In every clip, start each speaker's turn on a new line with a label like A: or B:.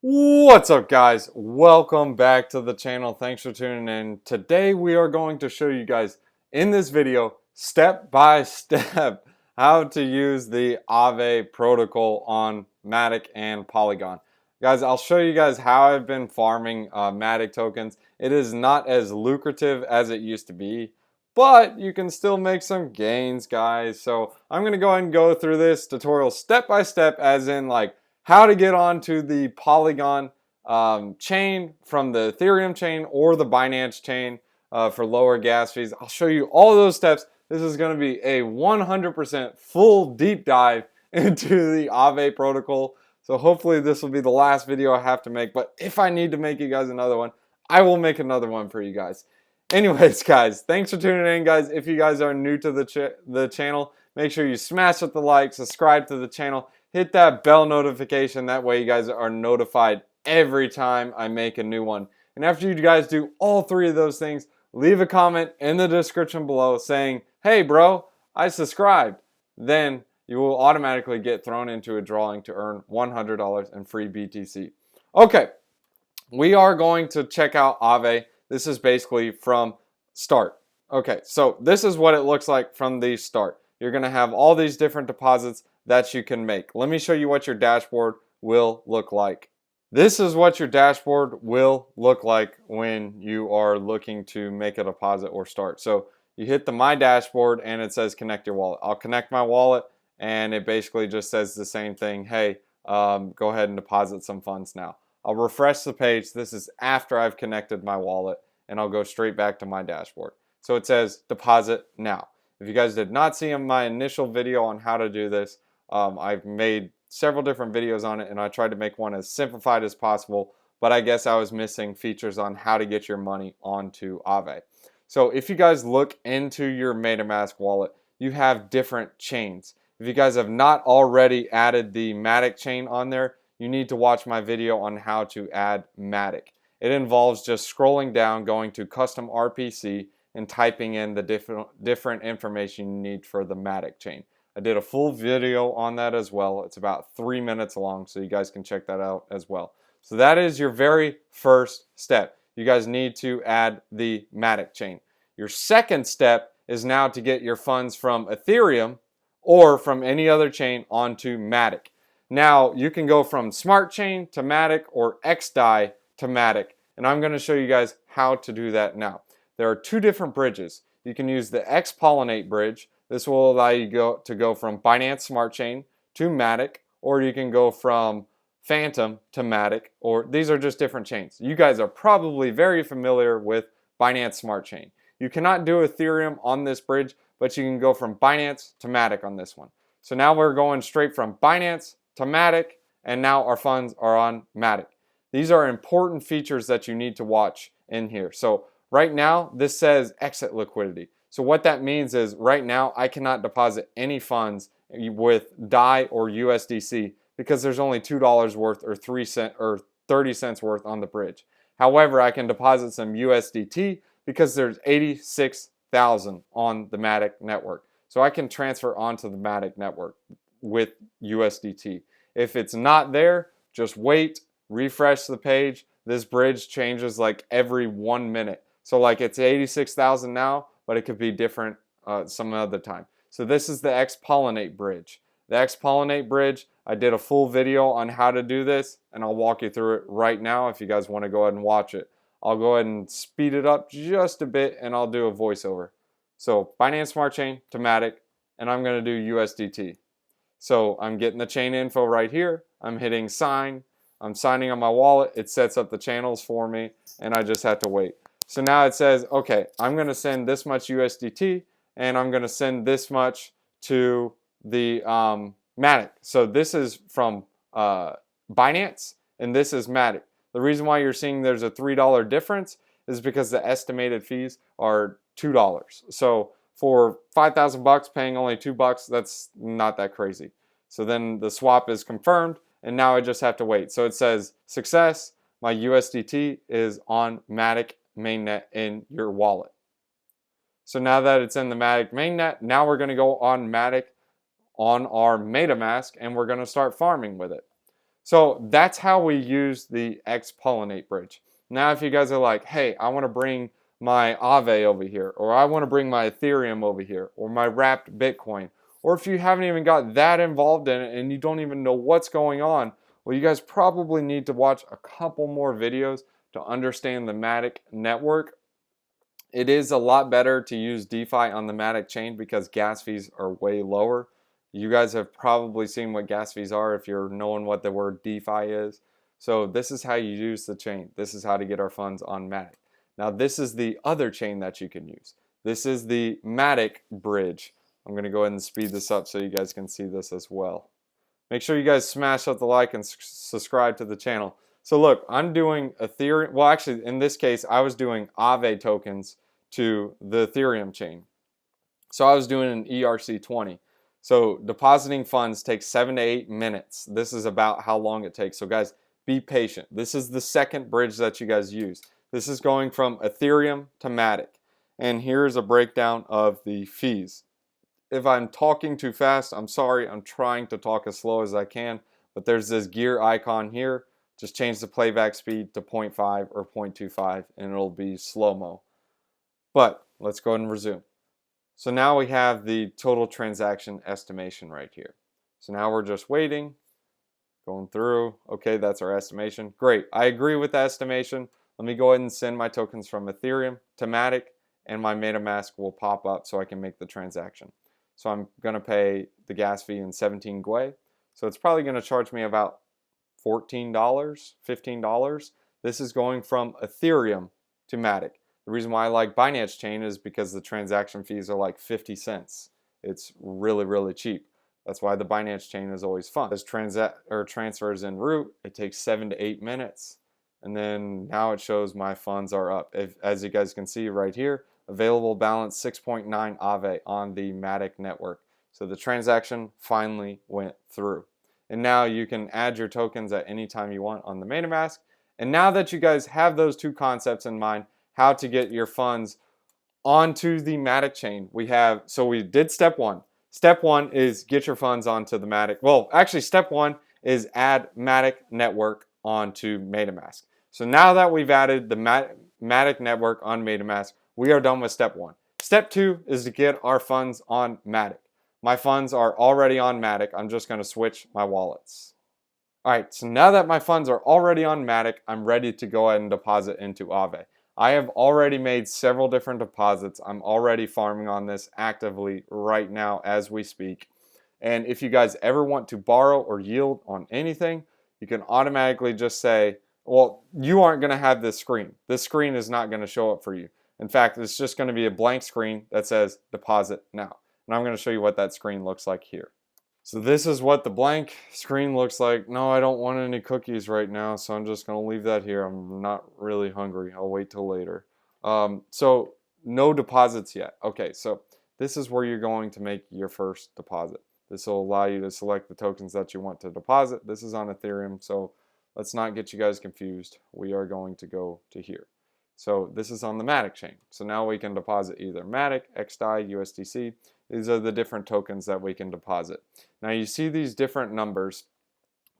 A: What's up, guys? Welcome back to the channel. Thanks for tuning in. Today we are going to show you guys in this video step by step how to use the AAVE protocol on Matic and Polygon. Guys, I'll show you guys how I've been farming Matic tokens. It is not as lucrative as it used to be, but you can still make some gains, guys. So I'm going to go ahead and go through this tutorial step by step, as in like how to get onto the Polygon chain from the Ethereum chain or the Binance chain for lower gas fees. I'll show you all those steps. This is going to be a 100% full deep dive into the AAVE protocol. So hopefully this will be the last video I have to make. But if I need to make you guys another one, I will make another one for you guys. Anyways, guys, thanks for tuning in, guys. If you guys are new to the channel, make sure you smash with the like, subscribe to the channel, hit that bell notification. That way you guys are notified every time I make a new one. And after you guys do all three of those things, leave a comment in the description below saying, hey bro, I subscribed. Then you will automatically get thrown into a drawing to earn $100 in free BTC. Okay, we are going to check out AAVE. This is basically from start. Okay, so this is what it looks like from the start. You're going to have all these different deposits that you can make. Let me show you what your dashboard will look like. This is what your dashboard will look like when you are looking to make a deposit or start. So you hit the My Dashboard and it says connect your wallet. I'll connect my wallet and it basically just says the same thing. Hey, go ahead and deposit some funds now. I'll refresh the page. This is after I've connected my wallet, and I'll go straight back to my dashboard. So it says deposit now. If you guys did not see my initial video on how to do this, I've made several different videos on it, and I tried to make one as simplified as possible, but I guess I was missing features on how to get your money onto AAVE. So if you guys look into your MetaMask wallet, you have different chains. If you guys have not already added the Matic chain on there, you need to watch my video on how to add Matic. It involves just scrolling down, going to custom RPC, and typing in the different information you need for the Matic chain. I did a full video on that as well. It's about 3 minutes long, so you guys can check that out as well. So that is your very first step. You guys need to add the Matic chain. Your second step is now to get your funds from Ethereum or from any other chain onto Matic. Now, you can go from Smart Chain to Matic or XDAI to Matic, and I'm going to show you guys how to do that now. There are two different bridges. You can use the X-Pollinate bridge. This will allow you to go from Binance Smart Chain to Matic, or you can go from Phantom to Matic, or these are just different chains. You guys are probably very familiar with Binance Smart Chain. You cannot do Ethereum on this bridge, but you can go from Binance to Matic on this one. So now we're going straight from Binance to Matic, and now our funds are on Matic. These are important features that you need to watch in here. So right now, this says exit liquidity. So what that means is right now, I cannot deposit any funds with DAI or USDC because there's only $2 worth or 3 cents or 30 cents worth on the bridge. However, I can deposit some USDT because there's 86,000 on the Matic network. So I can transfer onto the Matic network with USDT. If it's not there, just wait, refresh the page. This bridge changes like every 1 minute. So like it's 86,000 now, but it could be different some other time. So this is the X-Pollinate bridge. The X-Pollinate bridge, I did a full video on how to do this, and I'll walk you through it right now if you guys want to go ahead and watch it. I'll go ahead and speed it up just a bit, and I'll do a voiceover. So Binance Smart Chain to Matic, and I'm going to do USDT. So I'm getting the chain info right here. I'm hitting sign. I'm signing on my wallet. It sets up the channels for me, and I just have to wait. So now it says, okay, I'm going to send this much USDT, and I'm going to send this much to the Matic. So this is from Binance, and this is Matic. The reason why you're seeing there's a $3 difference is because the estimated fees are $2. So for 5,000 bucks, paying only $2, that's not that crazy. So then the swap is confirmed, and now I just have to wait. So it says success. My USDT is on Matic mainnet in your wallet. So now that it's in the Matic mainnet, now we're going to go on Matic on our MetaMask, and we're going to start farming with it. So that's how we use the X-pollinate bridge. Now, if you guys are like, hey, I want to bring my AAVE over here, or I want to bring my Ethereum over here, or my wrapped Bitcoin, or if you haven't even got that involved in it and you don't even know what's going on, well, you guys probably need to watch a couple more videos to understand the Matic network. It is a lot better to use DeFi on the Matic chain because gas fees are way lower. You guys have probably seen what gas fees are if you're knowing what the word DeFi is. So this is how you use the chain. This is how to get our funds on Matic. Now this is the other chain that you can use. This is the Matic Bridge. I'm going to go ahead and speed this up so you guys can see this as well. Make sure you guys smash up the like and subscribe to the channel. So look, I'm doing Ethereum. Well, actually, in this case, I was doing AAVE tokens to the Ethereum chain. So I was doing an ERC20. So depositing funds takes 7 to 8 minutes. This is about how long it takes. So guys, be patient. This is the second bridge that you guys use. This is going from Ethereum to Matic. And here's a breakdown of the fees. If I'm talking too fast, I'm sorry. I'm trying to talk as slow as I can. But there's this gear icon here. Just change the playback speed to 0.5 or 0.25 and it'll be slow-mo. But let's go ahead and resume. So now we have the total transaction estimation right here. So now we're just waiting, going through. Okay, that's our estimation. Great, I agree with the estimation. Let me go ahead and send my tokens from Ethereum to Matic and my MetaMask will pop up so I can make the transaction. So I'm going to pay the gas fee in 17 Gwei. So it's probably going to charge me about $14, $15. This is going from Ethereum to Matic. The reason why I like Binance Chain is because the transaction fees are like 50 cents. It's really, really cheap. That's why the Binance Chain is always fun. As transfers en route, it takes 7 to 8 minutes. And then now it shows my funds are up. As you guys can see right here, available balance 6.9 AAVE on the Matic network. So the transaction finally went through. And now you can add your tokens at any time you want on the MetaMask. And now that you guys have those two concepts in mind, how to get your funds onto the Matic chain, we did step one. Step one is get your funds onto the Matic. Well, actually, step one is add Matic network onto MetaMask. So now that we've added the Matic network on MetaMask, we are done with step one. Step two is to get our funds on Matic. My funds are already on Matic. I'm just going to switch my wallets. All right, so now that my funds are already on Matic, I'm ready to go ahead and deposit into AAVE. I have already made several different deposits. I'm already farming on this actively right now as we speak. And if you guys ever want to borrow or yield on anything, you can automatically just say, well, you aren't going to have this screen. This screen is not going to show up for you. In fact, it's just going to be a blank screen that says deposit now. And I'm going to show you what that screen looks like here. So this is what the blank screen looks like. No, I don't want any cookies right now, so I'm just going to leave that here. I'm not really hungry. I'll wait till later. So no deposits yet. Okay, so this is where you're going to make your first deposit. This will allow you to select the tokens that you want to deposit. This is on Ethereum, so let's not get you guys confused. We are going to go to here. So this is on the Matic chain. So now we can deposit either Matic, XDAI, USDC. These are the different tokens that we can deposit. Now you see these different numbers.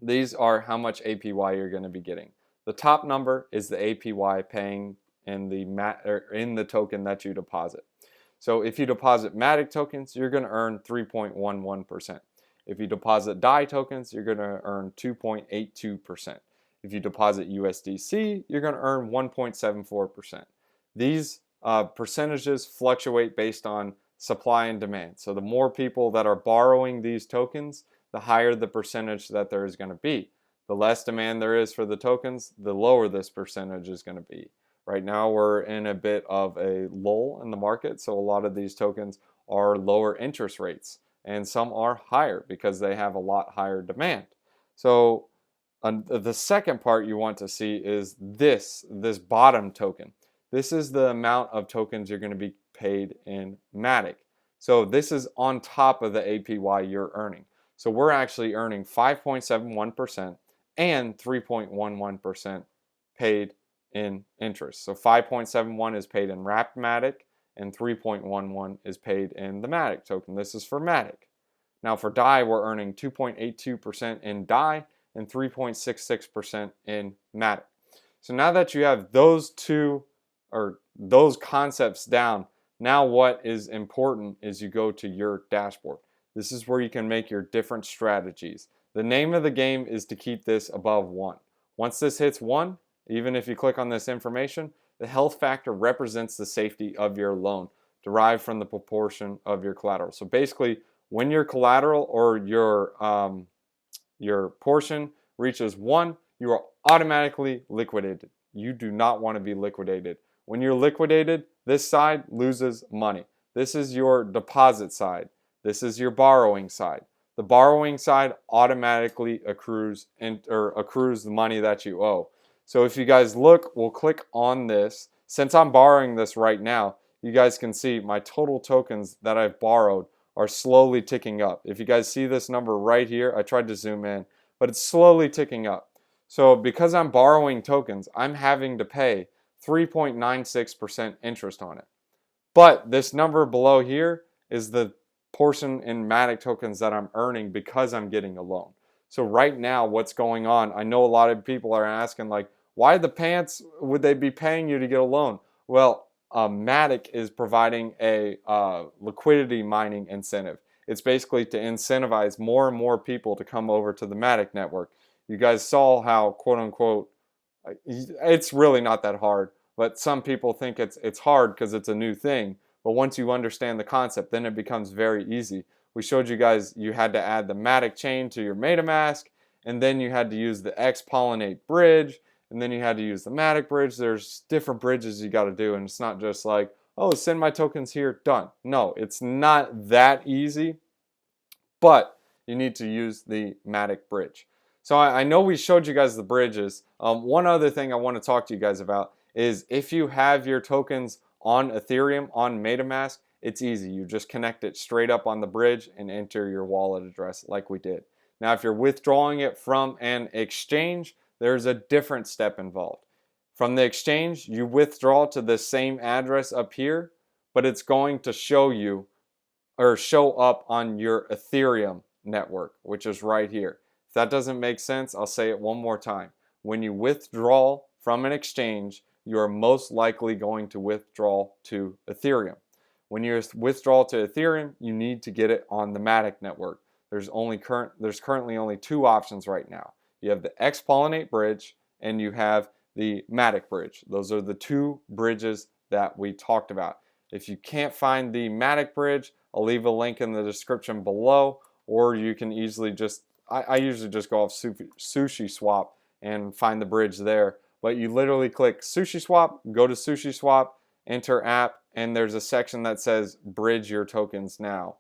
A: These are how much APY you're going to be getting. The top number is the APY paying in the token that you deposit. So if you deposit Matic tokens, you're going to earn 3.11%. If you deposit DAI tokens, you're going to earn 2.82%. If you deposit USDC, you're going to earn 1.74%. These percentages fluctuate based on supply and demand. So the more people that are borrowing these tokens, the higher the percentage that there is going to be. The less demand there is for the tokens, the lower this percentage is going to be. Right now we're in a bit of a lull in the market, so a lot of these tokens are lower interest rates, and some are higher because they have a lot higher demand. So the second part you want to see is this bottom token. This is the amount of tokens you're going to be paid in Matic. So this is on top of the APY you're earning. So we're actually earning 5.71% and 3.11% paid in interest. So 5.71 is paid in wrapped Matic and 3.11 is paid in the Matic token. This is for Matic. Now for DAI, we're earning 2.82% in DAI and 3.66% in Matic. So now that you have those those concepts down, now what is important is you go to your dashboard. This is where you can make your different strategies. The name of the game is to keep this above 1. Once this hits 1, even if you click on this information, the health factor represents the safety of your loan, derived from the proportion of your collateral. So basically, when your collateral or your portion reaches 1, you are automatically liquidated. You do not want to be liquidated. When you're liquidated, this side loses money. This is your deposit side. This is your borrowing side. The borrowing side automatically accrues the money that you owe. So if you guys look, we'll click on this. Since I'm borrowing this right now, you guys can see my total tokens that I've borrowed are slowly ticking up. If you guys see this number right here, I tried to zoom in, but it's slowly ticking up. So because I'm borrowing tokens, I'm having to pay 3.96% interest on it. But this number below here is the portion in Matic tokens that I'm earning because I'm getting a loan. So right now, what's going on, I know a lot of people are asking, like, why the pants would they be paying you to get a loan? Well, Matic is providing a liquidity mining incentive. It's basically to incentivize more and more people to come over to the Matic network. You guys saw how, quote unquote, it's really not that hard, but some people think it's hard because it's a new thing. But once you understand the concept, then it becomes very easy. We showed you guys you had to add the Matic chain to your MetaMask, and then you had to use the X-Pollinate bridge, and then you had to use the Matic bridge. There's different bridges you got to do, and it's not just like, oh, send my tokens here, done. No, it's not that easy, but you need to use the Matic bridge. So I know we showed you guys the bridges. One other thing I want to talk to you guys about is if you have your tokens on Ethereum, on MetaMask, it's easy. You just connect it straight up on the bridge and enter your wallet address like we did. Now, if you're withdrawing it from an exchange, there's a different step involved. From the exchange, you withdraw to the same address up here, but it's going to show you or show up on your Ethereum network, which is right here. If that doesn't make sense, I'll say it one more time. When you withdraw from an exchange, you are most likely going to withdraw to Ethereum. When you withdraw to Ethereum, you need to get it on the Matic network. There's currently only 2 options right now. You have the X-Pollinate bridge and you have the Matic bridge. Those are the 2 bridges that we talked about. If you can't find the Matic bridge, I'll leave a link in the description below, or you can easily just, I usually just go off Sushi Swap and find the bridge there. But you literally click Sushi Swap, go to Sushi Swap, enter app, and there's a section that says bridge your tokens now.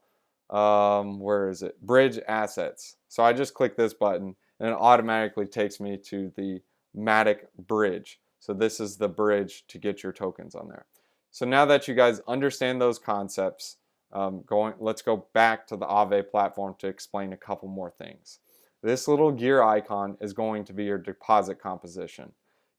A: Where is it? Bridge assets. So I just click this button and it automatically takes me to the Matic bridge. So this is the bridge to get your tokens on there. So now that you guys understand those concepts, let's go back to the AAVE platform to explain a couple more things. This little gear icon is going to be your deposit composition.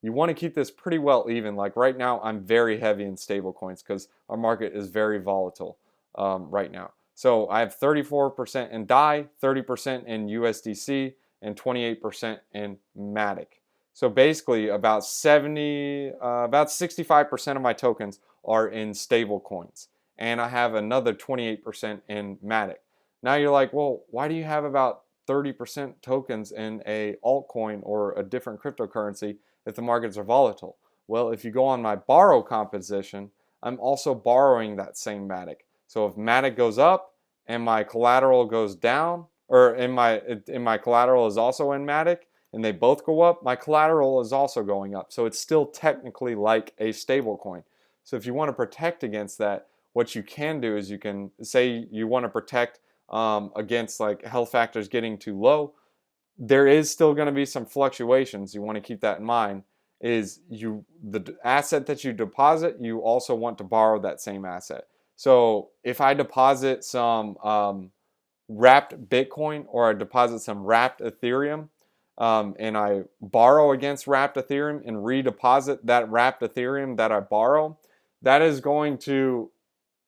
A: You want to keep this pretty well even. Like right now, I'm very heavy in stable coins because our market is very volatile right now. So I have 34% in DAI, 30% in USDC, and 28% in Matic. So basically, about 65% of my tokens are in stable coins, and I have another 28% in Matic. Now you're like, well, why do you have about 30% tokens in a altcoin or a different cryptocurrency if the markets are volatile? Well, if you go on my borrow composition, I'm also borrowing that same Matic. So if Matic goes up and my collateral goes down, or in my collateral is also in Matic, and they both go up, my collateral is also going up. So it's still technically like a stable coin. So if you want to protect against that, what you can do is you can say you want to protect against like health factors getting too low. There is still going to be some fluctuations. You want to keep that in mind. Is the asset that you deposit, you also want to borrow that same asset. So if I deposit some wrapped Bitcoin or I deposit some wrapped Ethereum, and I borrow against wrapped Ethereum and redeposit that wrapped Ethereum that I borrow, that is going to,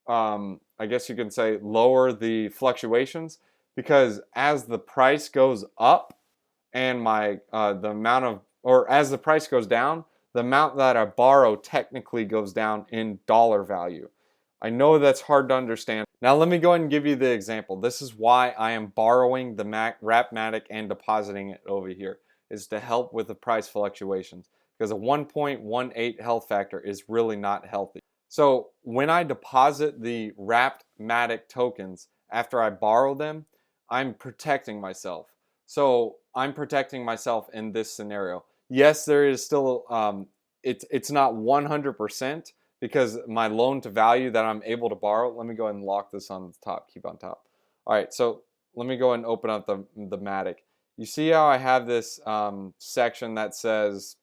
A: I guess you can say, lower the fluctuations, because as the price goes up and my the amount of, or as the price goes down, the amount that I borrow technically goes down in dollar value. I know that's hard to understand. Now let me go ahead and give you the example. This is why I am borrowing the wrapped Matic and depositing it over here, is to help with the price fluctuations, because a 1.18 health factor is really not healthy. So when I deposit the wrapped Matic tokens after I borrow them, I'm protecting myself. So I'm protecting myself in this scenario. Yes, there is still, it's not 100%, because my loan to value that I'm able to borrow, let me go ahead and lock this on the top, keep on top. All right, so let me go ahead and open up the Matic. You see how I have this section that says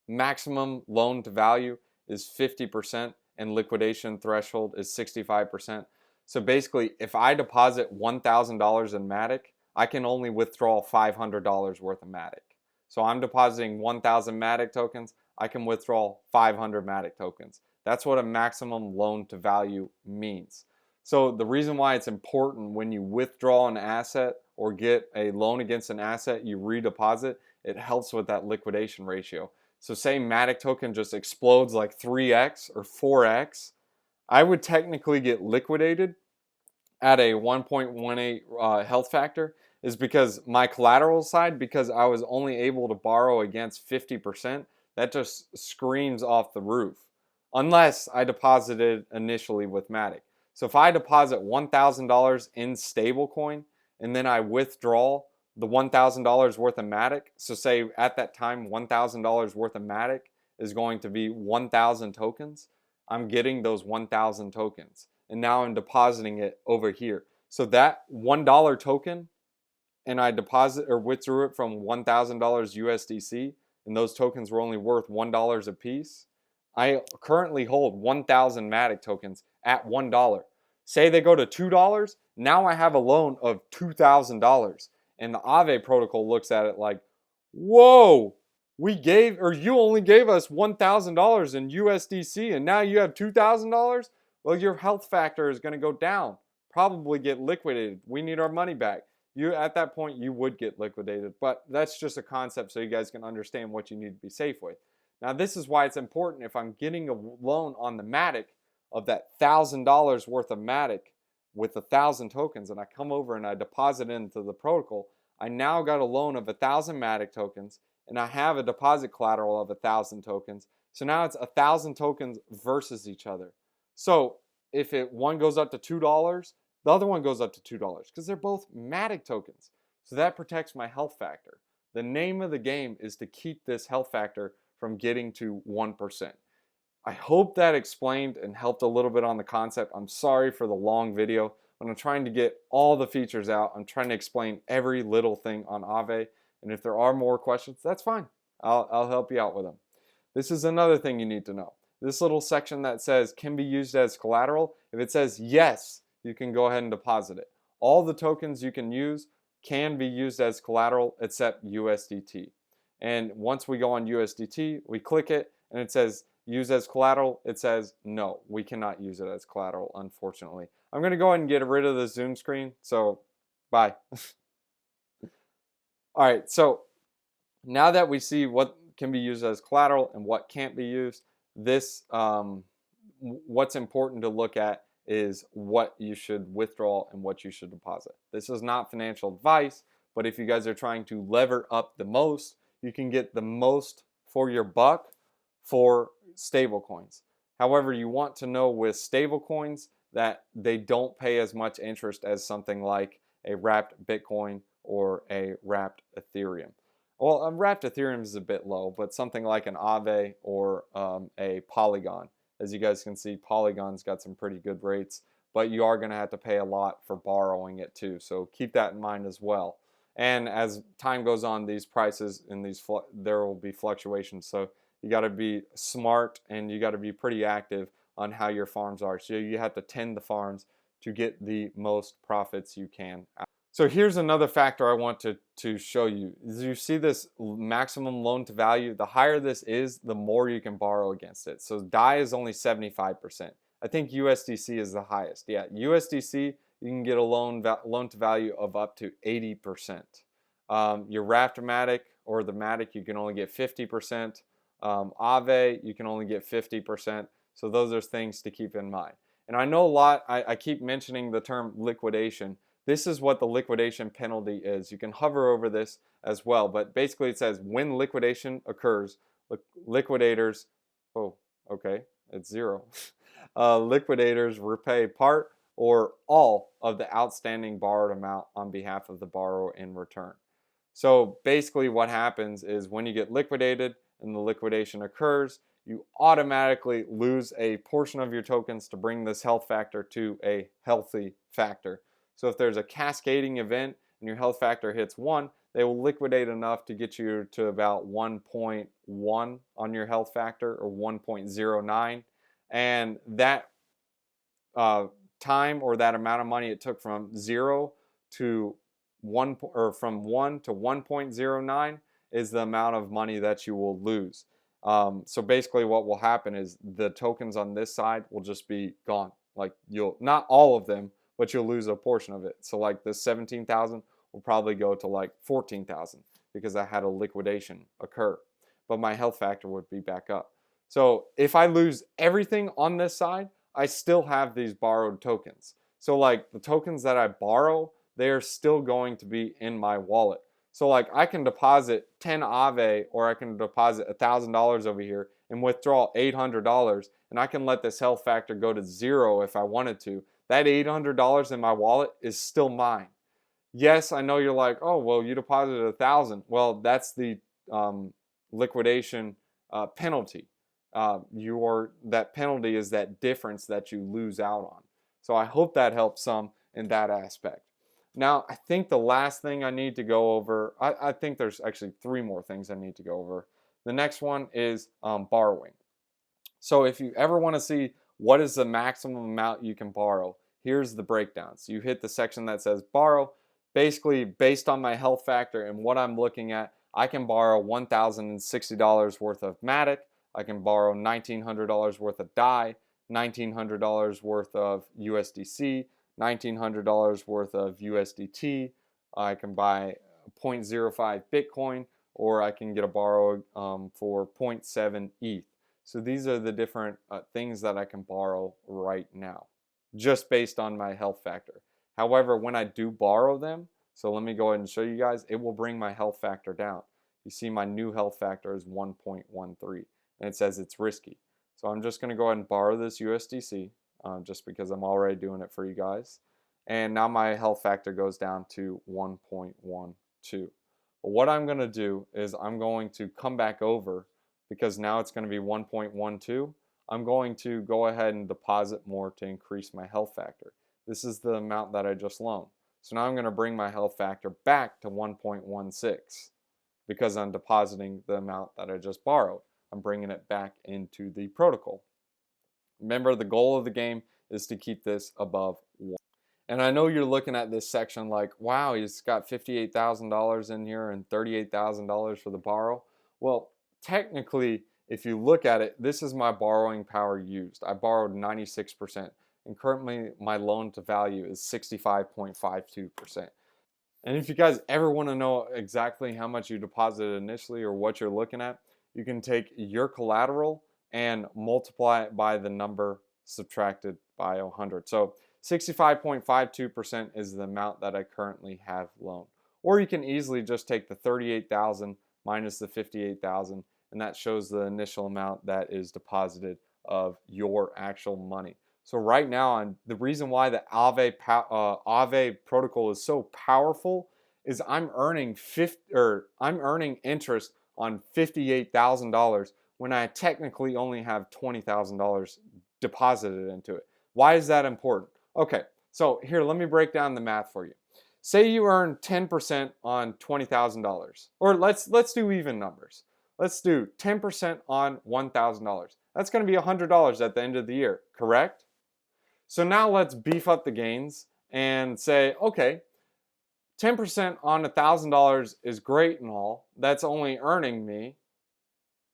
A: maximum loan to value is 50% and liquidation threshold is 65%. So basically, if I deposit $1,000 in Matic, I can only withdraw $500 worth of Matic. So I'm depositing 1,000 Matic tokens, I can withdraw 500 Matic tokens. That's what a maximum loan to value means. So the reason why it's important when you withdraw an asset or get a loan against an asset, you redeposit, it helps with that liquidation ratio. So say Matic token just explodes like 3x or 4x, I would technically get liquidated at a 1.18 health factor, is because my collateral side, because I was only able to borrow against 50%, that just screams off the roof. Unless I deposited initially with Matic. So if I deposit $1,000 in stablecoin and then I withdraw the $1,000 worth of Matic, so say at that time $1,000 worth of Matic is going to be 1,000 tokens, I'm getting those 1,000 tokens. And now I'm depositing it over here. So that $1 token, and I deposit or withdrew it from $1,000 USDC, and those tokens were only worth $1 a piece. I currently hold 1,000 Matic tokens at $1. Say they go to $2, now I have a loan of $2,000. And the AAVE protocol looks at it like, whoa, you only gave us $1,000 in USDC and now you have $2,000? Well, your health factor is going to go down, probably get liquidated. We need our money back. At that point, you would get liquidated, but that's just a concept so you guys can understand what you need to be safe with. Now, this is why it's important if I'm getting a loan on the Matic of that $1,000 worth of Matic with 1,000 tokens, and I come over and I deposit into the protocol, I now got a loan of 1,000 Matic tokens, and I have a deposit collateral of 1,000 tokens. So now it's 1,000 tokens versus each other. So if one goes up to $2, the other one goes up to $2 because they're both Matic tokens. So that protects my health factor. The name of the game is to keep this health factor from getting to 1%. I hope that explained and helped a little bit on the concept. I'm sorry for the long video, but I'm trying to get all the features out. I'm trying to explain every little thing on AAVE. And if there are more questions, that's fine. I'll help you out with them. This is another thing you need to know. This little section that says can be used as collateral, if it says yes, you can go ahead and deposit it. All the tokens you can use can be used as collateral except USDT. And once we go on USDT, we click it and it says use as collateral. It says no, we cannot use it as collateral, unfortunately. I'm going to go ahead and get rid of the Zoom screen, so bye. All right, so now that we see what can be used as collateral and what can't be used, what's important to look at is what you should withdraw and what you should deposit. This is not financial advice, but if you guys are trying to lever up the most, you can get the most for your buck for stable coins. However, you want to know with stable coins that they don't pay as much interest as something like a wrapped Bitcoin or a wrapped Ethereum. Well, a wrapped Ethereum is a bit low, but something like an AAVE or a Polygon. As you guys can see, Polygon's got some pretty good rates, but you are going to have to pay a lot for borrowing it too. So keep that in mind as well. And as time goes on, these prices and there will be fluctuations. So you got to be smart and you got to be pretty active on how your farms are. So you have to tend the farms to get the most profits you can. So here's another factor I want to show you. You see this maximum loan to value? The higher this is, the more you can borrow against it. So DAI is only 75%. I think USDC is the highest. Yeah, USDC, you can get a loan to value of up to 80%. Your Matic or the Matic, you can only get 50%. AAVE, you can only get 50%. So those are things to keep in mind. And I know a lot, I keep mentioning the term liquidation. This is what the liquidation penalty is. You can hover over this as well, but basically it says when liquidation occurs, liquidators, oh, okay, it's zero. Liquidators repay part or all of the outstanding borrowed amount on behalf of the borrower in return. So basically what happens is when you get liquidated and the liquidation occurs, you automatically lose a portion of your tokens to bring this health factor to a healthy factor. So if there's a cascading event and your health factor hits 1, they will liquidate enough to get you to about 1.1 on your health factor, or 1.09. And that time, or that amount of money it took from 0 to 1, or from 1 to 1.09, is the amount of money that you will lose. So basically what will happen is the tokens on this side will just be gone. Like, you'll, not all of them, but you'll lose a portion of it. So like this 17,000 will probably go to like 14,000 because I had a liquidation occur, but my health factor would be back up. So if I lose everything on this side, I still have these borrowed tokens. So like the tokens that I borrow, they are still going to be in my wallet. So like I can deposit 10 AAVE, or I can deposit $1,000 over here and withdraw $800, and I can let this health factor go to 0 if I wanted to. That $800 in my wallet is still mine. Yes, I know you're like, oh, well, you deposited 1,000. Well, that's the liquidation penalty. That penalty is that difference that you lose out on. So I hope that helps some in that aspect. Now, I think the last thing I need to go over, I think there's actually 3 more things I need to go over. The next one is borrowing. So if you ever want to see what is the maximum amount you can borrow, here's the breakdown. So you hit the section that says borrow. Basically, based on my health factor and what I'm looking at, I can borrow $1,060 worth of Matic. I can borrow $1,900 worth of DAI, $1,900 worth of USDC, $1,900 worth of USDT. I can buy 0.05 Bitcoin, or I can get a borrow for 0.7 ETH. So these are the different things that I can borrow right now, just based on my health factor. However, when I do borrow them, so let me go ahead and show you guys, it will bring my health factor down. You see my new health factor is 1.13, and it says it's risky. So I'm just going to go ahead and borrow this USDC, just because I'm already doing it for you guys. And now my health factor goes down to 1.12. But what I'm going to do is I'm going to come back over, because now it's going to be 1.12. I'm going to go ahead and deposit more to increase my health factor. This is the amount that I just loaned. So now I'm going to bring my health factor back to 1.16 because I'm depositing the amount that I just borrowed. I'm bringing it back into the protocol. Remember, the goal of the game is to keep this above 1. And I know you're looking at this section like, wow, he's got $58,000 in here and $38,000 for the borrow. Well, technically, if you look at it, this is my borrowing power used. I borrowed 96%, and currently my loan to value is 65.52%. And if you guys ever want to know exactly how much you deposited initially or what you're looking at, you can take your collateral and multiply it by the number subtracted by 100. So 65.52% is the amount that I currently have loaned. Or you can easily just take the 38,000 minus the 58,000, and that shows the initial amount that is deposited of your actual money. So right now, the reason why the AAVE protocol is so powerful is I'm earning interest on $58,000 when I technically only have $20,000 deposited into it. Why is that important? Okay, so here, let me break down the math for you. Say you earn 10% on $20,000, or let's do even numbers. Let's do 10% on $1,000. That's going to be $100 at the end of the year, correct? So now let's beef up the gains and say, okay, 10% on $1,000 is great and all. That's only earning me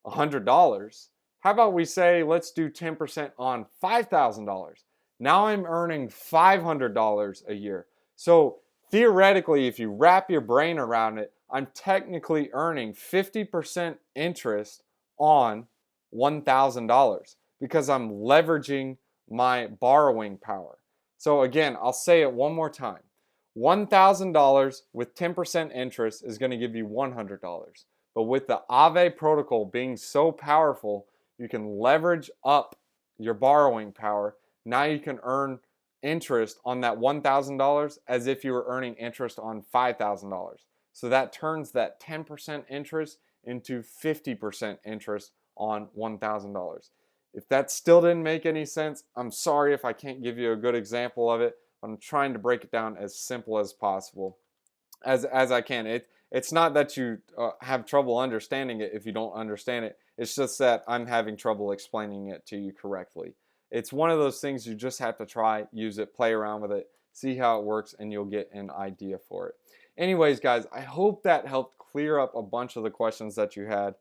A: $100. How about we say, let's do 10% on $5,000. Now I'm earning $500 a year. So theoretically, if you wrap your brain around it, I'm technically earning 50% interest on $1,000 because I'm leveraging my borrowing power. So again, I'll say it one more time. $1,000 with 10% interest is going to give you $100. But with the AAVE protocol being so powerful, you can leverage up your borrowing power. Now you can earn interest on that $1,000 as if you were earning interest on $5,000. So that turns that 10% interest into 50% interest on $1,000. If that still didn't make any sense, I'm sorry if I can't give you a good example of it. I'm trying to break it down as simple as possible, as I can. It's not that you have trouble understanding it if you don't understand it. It's just that I'm having trouble explaining it to you correctly. It's one of those things you just have to try, use it, play around with it, see how it works, and you'll get an idea for it. Anyways, guys, I hope that helped clear up a bunch of the questions that you had.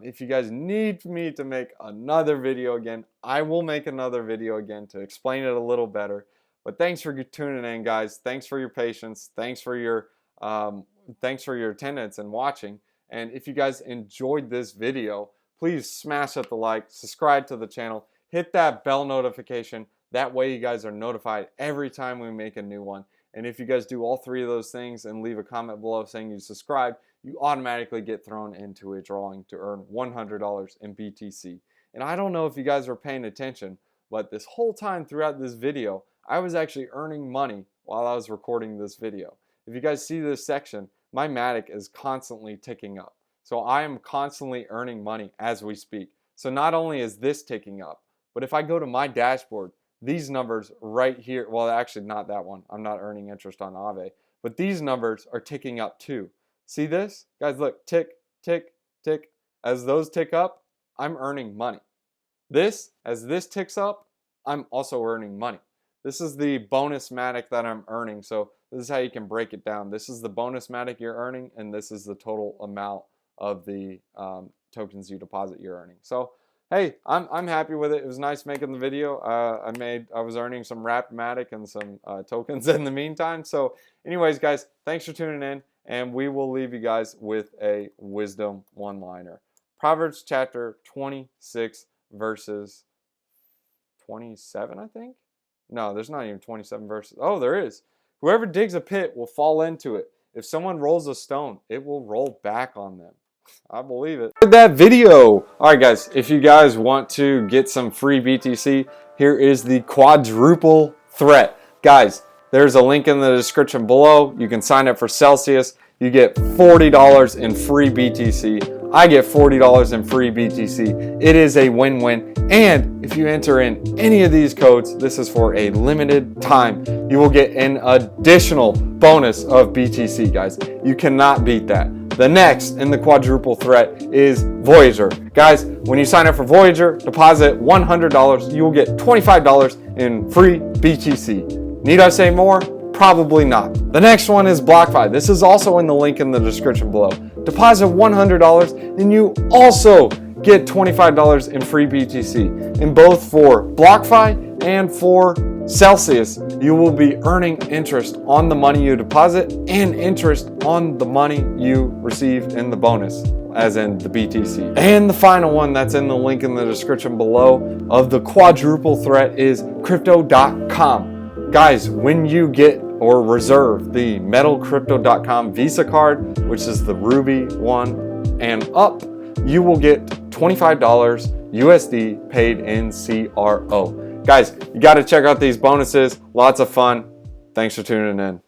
A: If you guys need me to make another video again, I will make another video again to explain it a little better. But thanks for tuning in, guys. Thanks for your patience. Thanks for your attendance and watching. And if you guys enjoyed this video, please smash up the like, subscribe to the channel, hit that bell notification. That way you guys are notified every time we make a new one. And if you guys do all three of those things and leave a comment below saying you subscribe, you automatically get thrown into a drawing to earn $100 in BTC. And I don't know if you guys were paying attention, but this whole time throughout this video, I was actually earning money while I was recording this video. If you guys see this section, my Matic is constantly ticking up. So I am constantly earning money as we speak. So not only is this ticking up, but if I go to my dashboard, these numbers right here, well, actually not that one. I'm not earning interest on AAVE, but these numbers are ticking up too. See this? Guys, look, tick, tick, tick. As those tick up, I'm earning money. As this ticks up, I'm also earning money. This is the bonus Matic that I'm earning. So this is how you can break it down. This is the bonus Matic you're earning, and this is the total amount of the tokens you deposit you're earning. So hey, I'm happy with it. It was nice making the video. I was earning some wrapped Matic and some tokens in the meantime. So anyways, guys, thanks for tuning in, and we will leave you guys with a wisdom one-liner. Proverbs chapter 26 verses 27, I think. No, there's not even 27 verses. Oh, there is. Whoever digs a pit will fall into it. If someone rolls a stone, it will roll back on them. I believe it. That video. All right, guys, if you guys want to get some free BTC, here is the quadruple threat. Guys, there's a link in the description below. You can sign up for Celsius. You get $40 in free BTC. I get $40 in free BTC. It is a win-win. And if you enter in any of these codes, this is for a limited time, you will get an additional bonus of BTC, guys. You cannot beat that. The next in the quadruple threat is Voyager. Guys, when you sign up for Voyager, deposit $100, you will get $25 in free BTC. Need I say more? Probably not. The next one is BlockFi. This is also in the link in the description below. Deposit $100 and you also get $25 in free BTC. In both for BlockFi and for Celsius, you will be earning interest on the money you deposit and interest on the money you receive in the bonus, as in the BTC. And the final one that's in the link in the description below of the quadruple threat is crypto.com. Guys, when you get or reserve the metalcrypto.com Visa card, which is the Ruby one and up, you will get $25 USD paid in CRO. Guys, you got to check out these bonuses. Lots of fun. Thanks for tuning in.